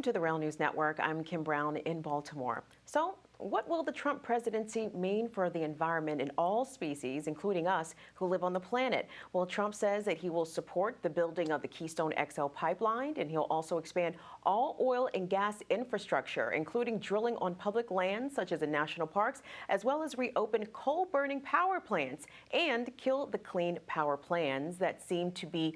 Welcome to the Real News Network. I'm Kim Brown in Baltimore. So, what will the Trump presidency mean for the environment and all species, including us, who live on the planet? Well, Trump says that he will support the building of the Keystone XL pipeline, and he'll also expand all oil and gas infrastructure, including drilling on public lands such as in national parks, as well as reopen coal-burning power plants and kill the clean power plans that seem to be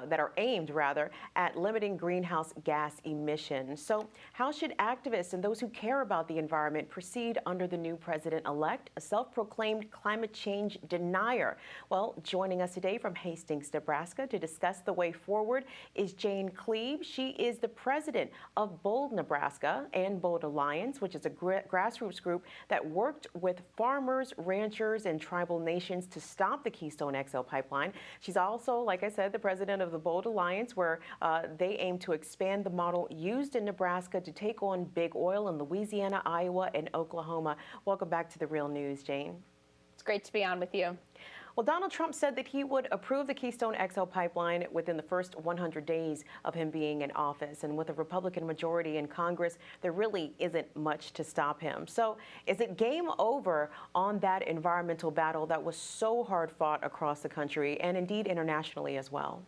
that are aimed rather at limiting greenhouse gas emissions. So, how should activists and those who care about the environment proceed under the new president-elect, a self-proclaimed climate change denier? Well, joining us today from Hastings, Nebraska to discuss the way forward is Jane Kleeb. She is the president of Bold Nebraska and Bold Alliance, which is a grassroots group that worked with farmers, ranchers, and tribal nations to stop the Keystone XL pipeline. She's also, like I said, the president of the Bold Alliance, where they aim to expand the model used in Nebraska to take on big oil in Louisiana, Iowa, and Oklahoma. Welcome back to the Real News, Jane. It's great to be on with you. Well, Donald Trump said that he would approve the Keystone XL pipeline within the first 100 days of him being in office. And with a Republican majority in Congress, there really isn't much to stop him. So is it game over on that environmental battle that was so hard fought across the country and indeed internationally as well?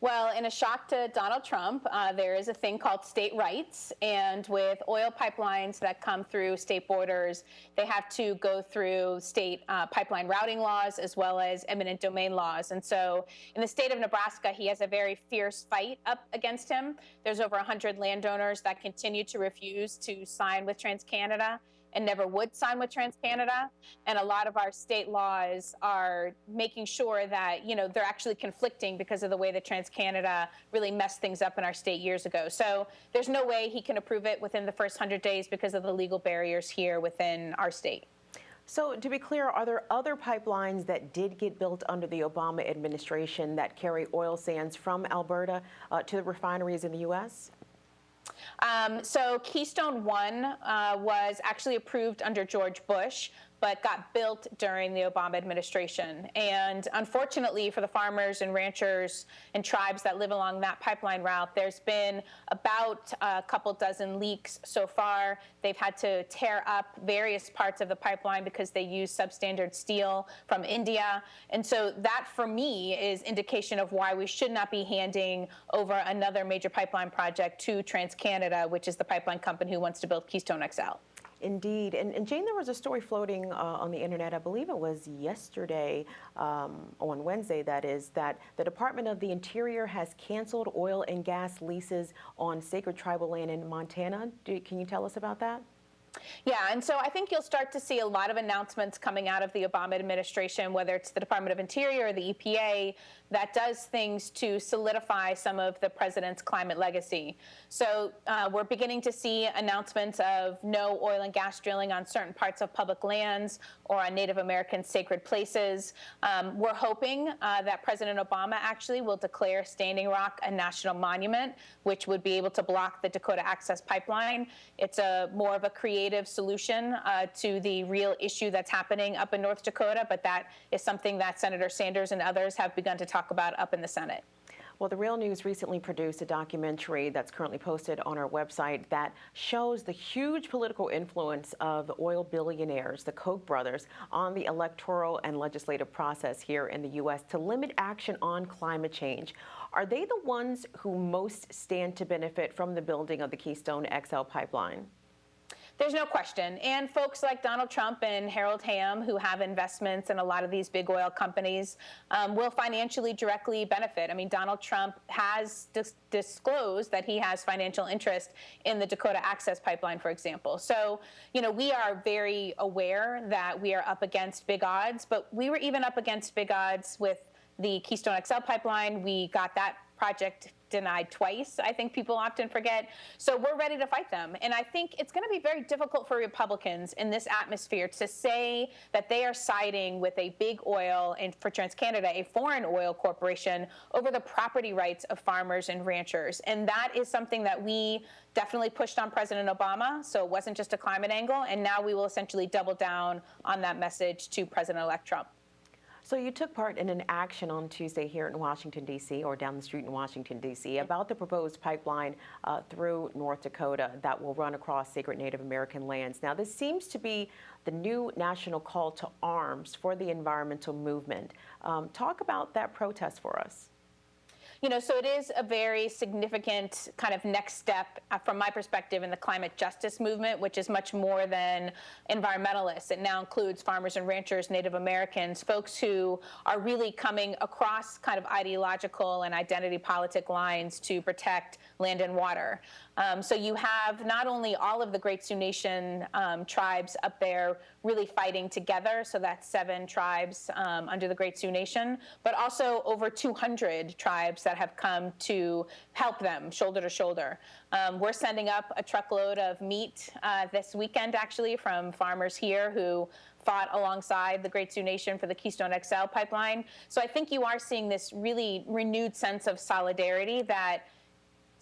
Well, in a shock to Donald Trump, there is a thing called state rights. And with oil pipelines that come through state borders, they have to go through state pipeline routing laws as well as eminent domain laws. And so in the state of Nebraska, he has a very fierce fight up against him. There's over 100 landowners that continue to refuse to sign with TransCanada and never would sign with TransCanada. And a lot of our state laws are making sure that, they're actually conflicting because of the way that TransCanada really messed things up in our state years ago. So there's no way he can approve it within the first 100 days because of the legal barriers here within our state. So to be clear, are there other pipelines that did get built under the Obama administration that carry oil sands from Alberta to the refineries in the U.S.? So Keystone 1 was actually approved under George Bush, but got built during the Obama administration. And unfortunately for the farmers and ranchers and tribes that live along that pipeline route, there's been about a couple dozen leaks so far. They've had to tear up various parts of the pipeline because they use substandard steel from India. And so that, for me, is indication of why we should not be handing over another major pipeline project to TransCanada, which is the pipeline company who wants to build Keystone XL. Indeed. And Jane, there was a story floating on the internet, I believe it was yesterday, on Wednesday, that is, that the Department of the Interior has canceled oil and gas leases on sacred tribal land in Montana. Can you tell us about that? Yeah, and so I think you'll start to see a lot of announcements coming out of the Obama administration, whether it's the Department of Interior or the EPA, that does things to solidify some of the president's climate legacy. So we're beginning to see announcements of no oil and gas drilling on certain parts of public lands or on Native American sacred places. We're hoping that President Obama actually will declare Standing Rock a national monument, which would be able to block the Dakota Access Pipeline. It's more of a creative solution to the real issue that's happening up in North Dakota, but that is something that Senator Sanders and others have begun to talk about up in the Senate. Well, the Real News recently produced a documentary that's currently posted on our website that shows the huge political influence of the oil billionaires, the Koch brothers, on the electoral and legislative process here in the U.S. to limit action on climate change. Are they the ones who most stand to benefit from the building of the Keystone XL pipeline? There's no question. And folks like Donald Trump and Harold Hamm, who have investments in a lot of these big oil companies, will financially directly benefit. I mean, Donald Trump has disclosed that he has financial interest in the Dakota Access Pipeline, for example. So, we are very aware that we are up against big odds, but we were even up against big odds with the Keystone XL pipeline. We got that project denied twice, I think people often forget. So we're ready to fight them. And I think it's going to be very difficult for Republicans in this atmosphere to say that they are siding with a big oil, and for TransCanada, a foreign oil corporation, over the property rights of farmers and ranchers. And that is something that we definitely pushed on President Obama. So it wasn't just a climate angle. And now we will essentially double down on that message to President-elect Trump. So you took part in an action on Tuesday here in Washington, D.C., or down the street in Washington, D.C., about the proposed pipeline through North Dakota that will run across sacred Native American lands. Now, this seems to be the new national call to arms for the environmental movement. Talk about that protest for us. So it is a very significant kind of next step from my perspective in the climate justice movement, which is much more than environmentalists. It now includes farmers and ranchers, Native Americans, folks who are really coming across kind of ideological and identity politic lines to protect land and water. So you have not only all of the Great Sioux Nation tribes up there really fighting together, so that's 7 tribes under the Great Sioux Nation, but also over 200 tribes that have come to help them shoulder to shoulder. We're sending up a truckload of meat this weekend, actually, from farmers here who fought alongside the Great Sioux Nation for the Keystone XL pipeline. So I think you are seeing this really renewed sense of solidarity that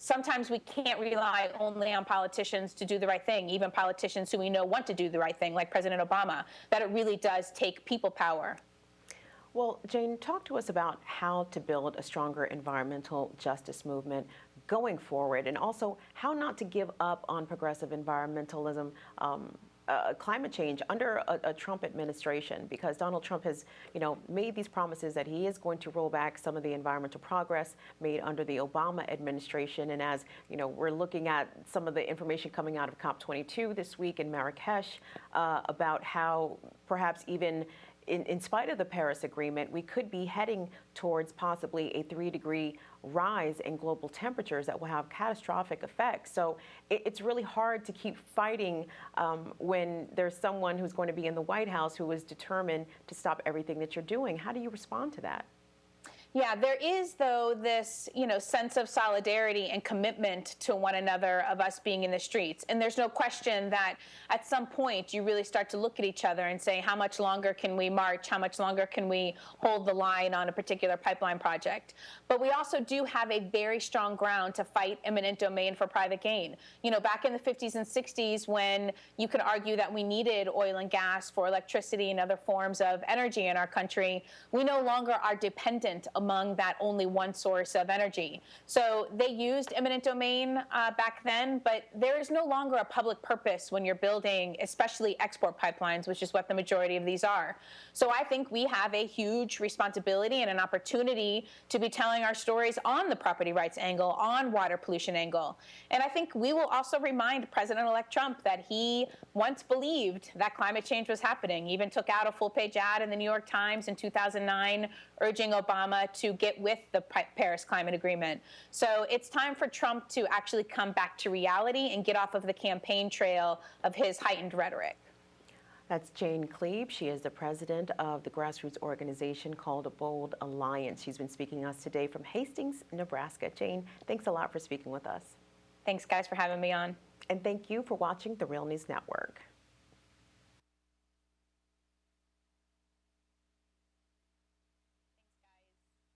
sometimes we can't rely only on politicians to do the right thing, even politicians who we know want to do the right thing, like President Obama, that it really does take people power. Well, Jane, talk to us about how to build a stronger environmental justice movement going forward, and also how not to give up on progressive environmentalism, climate change under a Trump administration, because Donald Trump has, made these promises that he is going to roll back some of the environmental progress made under the Obama administration. And as we're looking at some of the information coming out of COP22 this week in Marrakesh about how perhaps even in spite of the Paris Agreement, we could be heading towards possibly a 3-degree rise in global temperatures that will have catastrophic effects. So it's really hard to keep fighting when there's someone who's going to be in the White House who is determined to stop everything that you're doing. How do you respond to that? Yeah, there is, though, this, sense of solidarity and commitment to one another of us being in the streets. And there's no question that at some point you really start to look at each other and say, how much longer can we march? How much longer can we hold the line on a particular pipeline project? But we also do have a very strong ground to fight eminent domain for private gain. Back in the 50s and 60s, when you could argue that we needed oil and gas for electricity and other forms of energy in our country, we no longer are dependent among that only one source of energy. So they used eminent domain back then, but there is no longer a public purpose when you're building, especially export pipelines, which is what the majority of these are. So I think we have a huge responsibility and an opportunity to be telling our stories on the property rights angle, on water pollution angle. And I think we will also remind President-elect Trump that he once believed that climate change was happening, even took out a full-page ad in the New York Times in 2009 urging Obama to get with the Paris Climate Agreement. So it's time for Trump to actually come back to reality and get off of the campaign trail of his heightened rhetoric. That's Jane Kleeb. She is the president of the grassroots organization called A Bold Alliance. She's been speaking to us today from Hastings, Nebraska. Jane, thanks a lot for speaking with us. Thanks, guys, for having me on. And thank you for watching the Real News Network.